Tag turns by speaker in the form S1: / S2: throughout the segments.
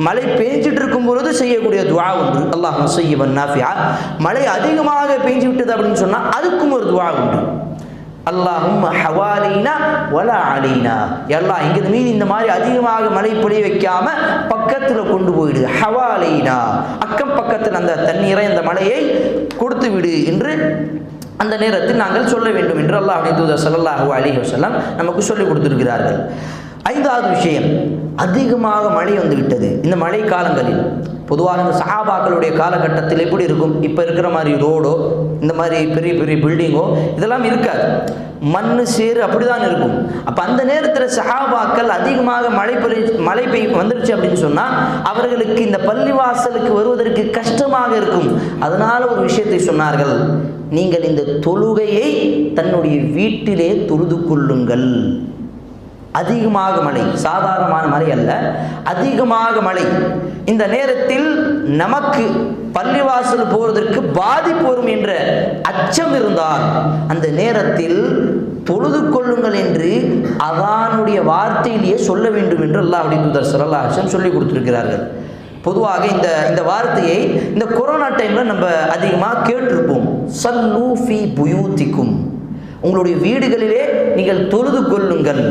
S1: மழை பெஞ்சிட்டு இருக்கும் பொழுது செய்யக்கூடிய துஆ உண்டு, அல்லாஹும்ம ஸய்யிபன் நாஃபிஆ. மழை அதிகமாக பெஞ்சு விட்டது அப்படின்னு சொன்னா அதுக்கும் ஒரு துஆ உண்டு, அல்லாஹும்ம ஹவாலினா வலா அலைனா. அல்லாஹ் இங்கிருந்து மீறி இந்த மாதிரி அதிகமாக மழை பொழிய வைக்காம பக்கத்துல கொண்டு போயிடு, ஹவாலினா அக்கம் பக்கத்தில் அந்த தண்ணீரை அந்த மழையை கொடுத்து விடு என்று அந்த நேரத்தில் நாங்கள் சொல்ல வேண்டும் என்று அல்லாஹ்வுடைய தூதர் ஸல்லல்லாஹு அலைஹி வஸல்லம் நமக்கு சொல்லிக் கொடுத்திருக்கிறார்கள். ஐந்தாவது விஷயம், அதிகமாக மழை வந்து விட்டது. இந்த மழை காலங்களில் பொதுவாக இந்த சஹாபாக்களுடைய காலகட்டத்தில் எப்படி இருக்கும், இப்போ இருக்கிற மாதிரி ரோடோ இந்த மாதிரி பெரிய பெரிய பில்டிங்கோ இதெல்லாம் இருக்காது, மண் சேறு அப்படிதான் இருக்கும். அப்போ அந்த நேரத்தில் சஹாபாக்கள் அதிகமாக மழை பெய்ய வந்துருச்சு அப்படின்னு சொன்னால் அவர்களுக்கு இந்த பள்ளிவாசலுக்கு வருவதற்கு கஷ்டமாக இருக்கும். அதனால ஒரு விஷயத்தை சொன்னார்கள், நீங்கள் இந்த தொழுகையை தன்னுடைய வீட்டிலே தொழுது கொள்ளுங்கள். அதிகமாக மழை, சாதாரணமான மழை அல்ல, அதிகமாக மழை. இந்த நேரத்தில் நமக்கு பள்ளிவாசல் போவதற்கு பாதிப்பு வரும் என்ற அச்சம் இருந்தால் அந்த நேரத்தில் தொழுது கொள்ளுங்கள் என்று அதானுடைய வார்த்தையிலேயே சொல்ல வேண்டும் என்று அல்லாஹ்வுடைய தூதர் ஸல்லல்லாஹு அலைஹி வஸல்லம் சொல்லிக் கொடுத்திருக்கிறார்கள். பொதுவாக இந்த வார்த்தையை இந்த கொரோனா டைமில் நம்ம அதிகமாக கேட்டிருப்போம், ஸல்லூ ஃபீ புயூத்திக்கும், உங்களுடைய வீடுகளிலே நீங்கள் தொழுது கொள்ளுங்கள்.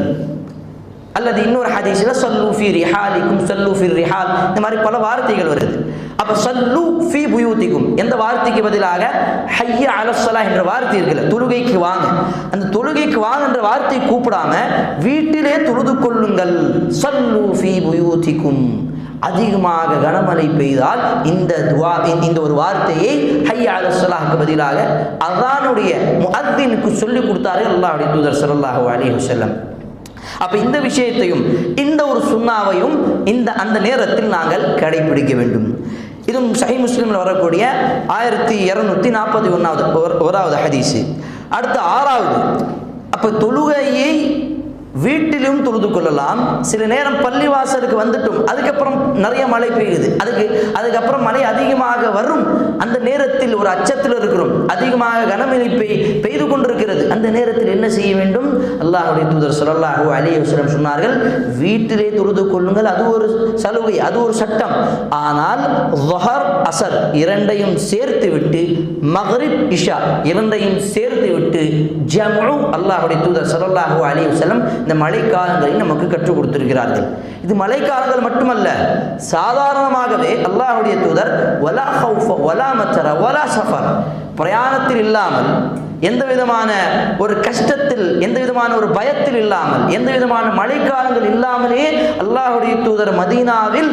S1: அல்லது இன்னொரு ஹதீஸ்ல ஸல்லூ ஃபீ ரிஹாலிக்கும், ஸல்லூ ஃபீ ரிஹால், இந்த மாதிரி பல வார்த்தைகள் வருது. அப்ப ஸல்லூ ஃபீ புயூத்திக்கும் என்ற வார்த்தைக்கு பதிலாக ஹய்ய அலஸ் ஸலாஹ் என்ற வார்த்தை இருக்குல்ல, தொழுகைக்கு வாங்க, அந்த தொழுகைக்கு வாங்க என்ற வார்த்தை கூப்பிடாம வீட்டிலே தொழுது கொள்ளுங்கள், ஸல்லூ ஃபீ புயூத்திக்கும். அதிகமாக கனமழை பெய்தால் இந்த ஒரு வார்த்தையை ஹய்ய அலஸ் ஸலாஹ்க்கு பதிலாக அதானுடைய முஅத்தினுக்கு சொல்லி கொடுத்தார்கள் அல்லாஹ்வுடைய தூதர் ஸல்லல்லாஹு அலைஹி வஸல்லம். அப்ப இந்த விஷயத்தையும் இந்த ஒரு சுன்னாவையும் அந்த நேரத்தில் நாங்கள் கடைபிடிக்க வேண்டும். இதுவும் சஹீஹ் முஸ்லிமில் வரக்கூடிய 1241வது ஹதீஸ். அடுத்த 6வது, அப்ப தொழுகையை வீட்டிலும் தொழுது கொள்ளலாம். சில நேரம் பள்ளிவாசலுக்கு வந்துட்டும், அதுக்கப்புறம் நிறைய மழை பெய்யுது, அதுக்கப்புறம் மழை அதிகமாக வரும், அந்த நேரத்தில் ஒரு அச்சத்தில் இருக்கிறோம், அதிகமாக கனமழை பெய்து கொண்டிருக்கிறது. அந்த நேரத்தில் என்ன செய்ய வேண்டும்? அல்லாஹ்வுடைய தூதர் ஸல்லல்லாஹு அலைஹி வஸல்லம் சொன்னார்கள், வீட்டிலே தொழுது கொள்ளுங்கள். அது ஒரு சலுகை, அது ஒரு சட்டம். ஆனால் ظஹர் அஸர் இரண்டையும் சேர்த்து விட்டு, மக்ரிப் இஷா இரண்டையும் சேர்த்து விட்டு ஜம்உ அல்லாஹ்வுடைய தூதர் ஸல்லல்லாஹு அலைஹி வஸல்லம் இந்த மழைக்காலங்களில் நமக்கு கற்றுக் கொடுத்திருக்கிறார்கள். இது மழைக்காலங்கள் மட்டுமல்ல, சாதாரணமாகவே அல்லாஹ்வுடைய தூதர் வலா ஹௌஃப வலா மத்தர வலா சஃபர், பிரயாணத்தில் இல்லாமல், எந்த விதமான ஒரு கஷ்டத்தில், எந்த விதமான ஒரு பயத்தில் இல்லாமல், எந்த விதமான மழைக்காலங்கள் இல்லாமலே அல்லாஹ்வுடைய தூதர் மதீனாவில்